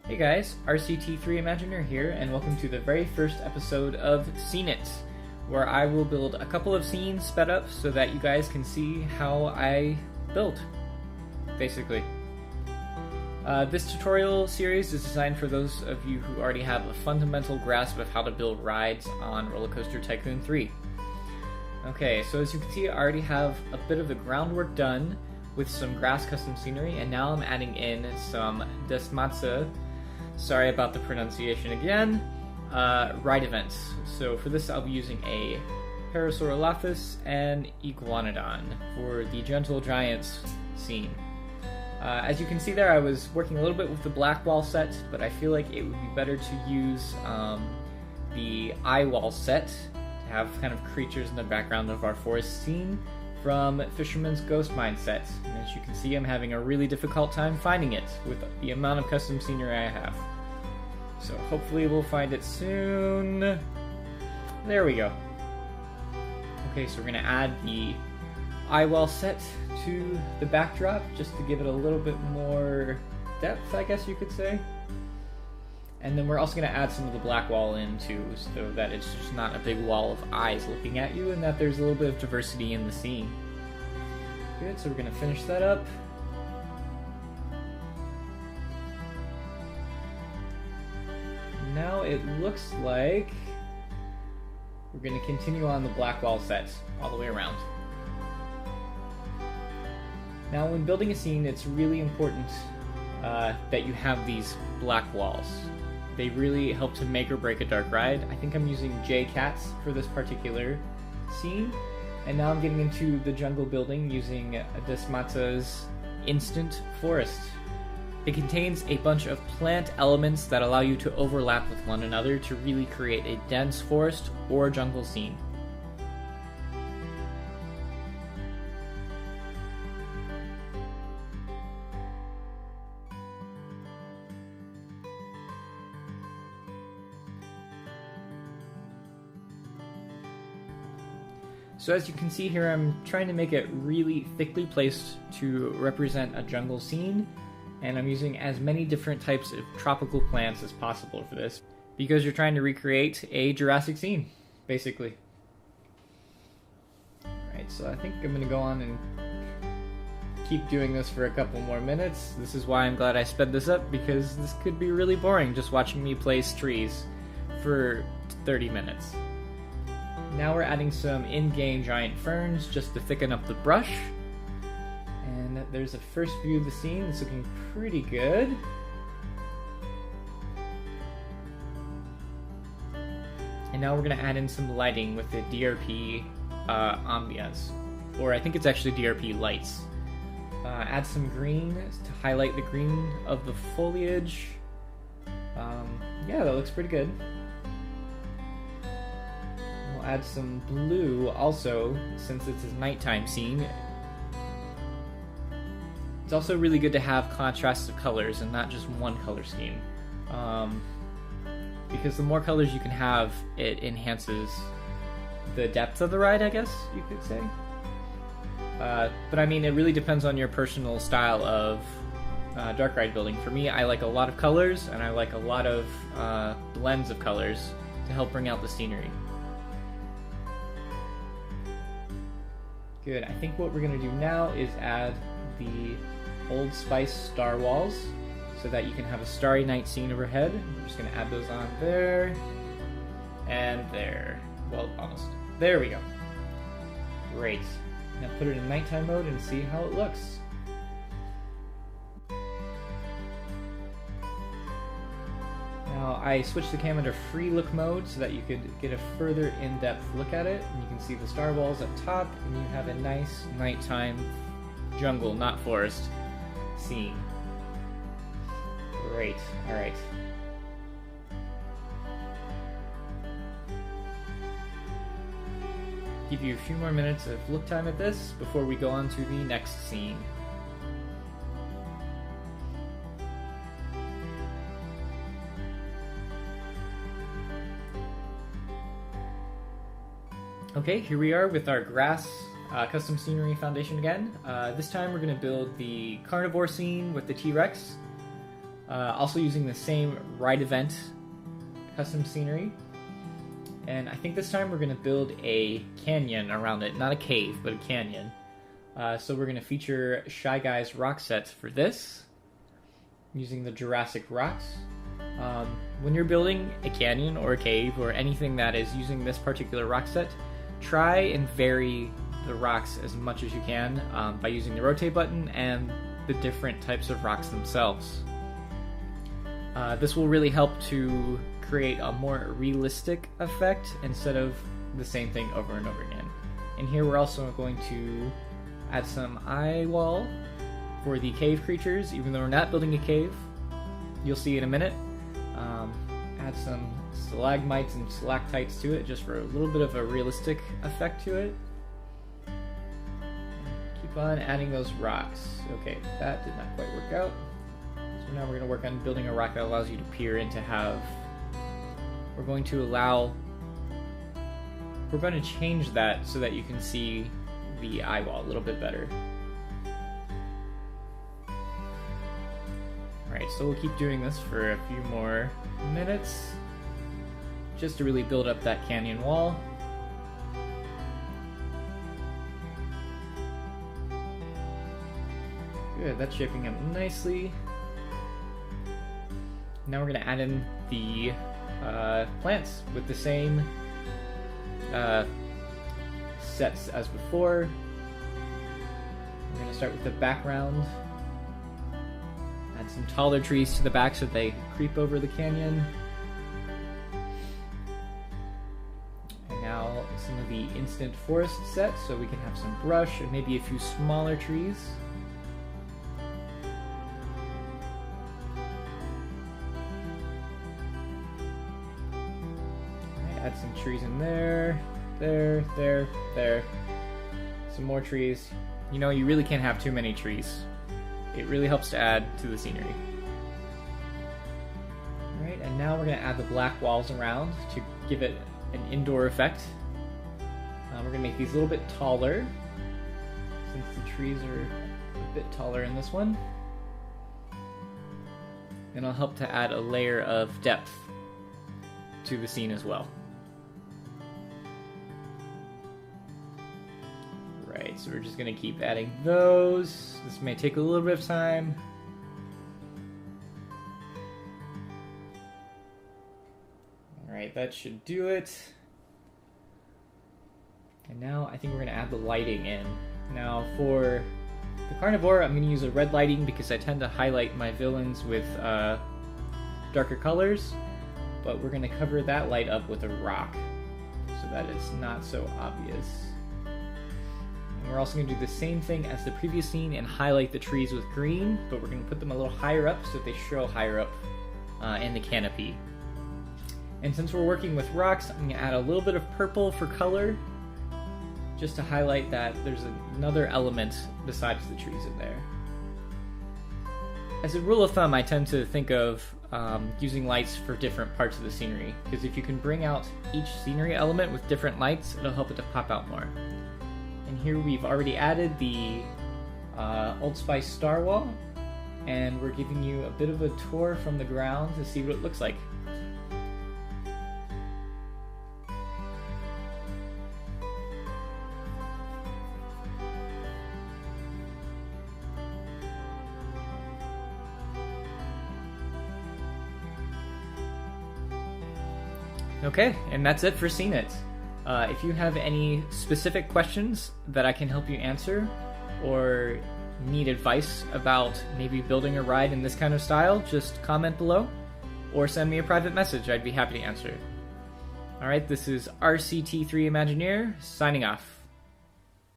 Hey guys, RCT3 Imaginer here, and welcome to the very first episode of Scene It, where I will build a couple of scenes sped up so that you guys can see how I build, basically. This tutorial series is designed for those of you who already have a fundamental grasp of how to build rides on Roller Coaster Tycoon 3. Okay, so as you can see, I already have a bit of the groundwork done with some grass custom scenery, and now I'm adding in some desmatsa, sorry about the pronunciation again, ride events. So for this I'll be using a Parasaurolophus and Iguanodon for the Gentle Giants scene. As you can see there, I was working a little bit with the black wall set, but I feel like it would be better to use the eye wall set to have kind of creatures in the background of our forest scene from Fisherman's Ghost Mindset. And as you can see, I'm having a really difficult time finding it with the amount of custom scenery I have. So hopefully we'll find it soon. There we go. Okay, so we're going to add the eye wall set to the backdrop just to give it a little bit more depth, I guess you could say. And then we're also going to add some of the black wall in too, so that it's just not a big wall of eyes looking at you, and that there's a little bit of diversity in the scene. Good, so we're going to finish that up. Now it looks like we're going to continue on the black wall set all the way around. Now when building a scene, it's really important that you have these black walls. They really help to make or break a dark ride. I think I'm using J-Cats for this particular scene. And now I'm getting into the jungle building using Desmatsa's Instant Forest. It contains a bunch of plant elements that allow you to overlap with one another to really create a dense forest or jungle scene. So as you can see here, I'm trying to make it really thickly placed to represent a jungle scene, and I'm using as many different types of tropical plants as possible for this, because you're trying to recreate a Jurassic scene, basically. Alright, so I think I'm going to go on and keep doing this for a couple more minutes. This is why I'm glad I sped this up, because this could be really boring just watching me place trees for 30 minutes. Now we're adding some in-game giant ferns just to thicken up the brush. And there's a first view of the scene. It's looking pretty good. And now we're going to add in some lighting with the DRP ambience. Or I think it's actually DRP lights. Add some green to highlight the green of the foliage. Yeah, that looks pretty good. Add some blue also, since it's a nighttime scene. It's also really good to have contrasts of colors and not just one color scheme. Because the more colors you can have, it enhances the depth of the ride, I guess you could say. But I mean, it really depends on your personal style of dark ride building. For me, I like a lot of colors, and I like a lot of blends of colors to help bring out the scenery. Good, I think what we're going to do now is add the Old Spice star walls so that you can have a starry night scene overhead. I'm just going to add those on there and there. Well, almost. There we go. Great. Now put it in nighttime mode and see how it looks. Now I switched the camera to free look mode so that you could get a further in-depth look at it. And you can see the star walls up top, and you have a nice nighttime jungle, not forest, scene. Great. Alright. Give you a few more minutes of look time at this before we go on to the next scene. Okay, here we are with our grass custom scenery foundation again. This time we're going to build the carnivore scene with the T-Rex. Also using the same ride event custom scenery. And I think this time we're going to build a canyon around it. Not a cave, but a canyon. So we're going to feature Shy Guy's rock sets for this, using the Jurassic rocks. When you're building a canyon or a cave or anything that is using this particular rock set, try and vary the rocks as much as you can by using the rotate button and the different types of rocks themselves. This will really help to create a more realistic effect instead of the same thing over and over again. And here we're also going to add some eye wall for the cave creatures, even though we're not building a cave. You'll see in a minute. Add some stalagmites and stalactites to it just for a little bit of a realistic effect to it. Keep on adding those rocks. Okay, that did not quite work out. So now we're going to work on building a rock that allows you to peer in to have... We're going to change that so that you can see the eye wall a little bit better. Alright, so we'll keep doing this for a few more minutes, just to really build up that canyon wall. Good, that's shaping up nicely. Now we're going to add in the plants with the same sets as before. We're going to start with the background. Add some taller trees to the back so they creep over the canyon. And now some of the instant forest sets so we can have some brush and maybe a few smaller trees. Add some trees in there, there. Some more trees. You know, you really can't have too many trees. It really helps to add to the scenery. Alright, and now we're going to add the black walls around to give it an indoor effect. We're going to make these a little bit taller, since the trees are a bit taller in this one. And it'll help to add a layer of depth to the scene as well. Right, so we're just going to keep adding those. This may take a little bit of time. Alright, that should do it. And now I think we're going to add the lighting in. Now for the carnivore, I'm going to use a red lighting because I tend to highlight my villains with darker colors. But we're going to cover that light up with a rock so that it's not so obvious. And we're also going to do the same thing as the previous scene and highlight the trees with green, but we're going to put them a little higher up so they show higher up in the canopy. And since we're working with rocks, I'm going to add a little bit of purple for color, just to highlight that there's another element besides the trees in there. As a rule of thumb, I tend to think of using lights for different parts of the scenery, because if you can bring out each scenery element with different lights, it'll help it to pop out more. And here we've already added the Old Spice Star Wall, and we're giving you a bit of a tour from the ground to see what it looks like. Okay, and that's it for Scene It. If you have any specific questions that I can help you answer, or need advice about maybe building a ride in this kind of style, just comment below, or send me a private message. I'd be happy to answer. Alright, this is RCT3 Imagineer, signing off.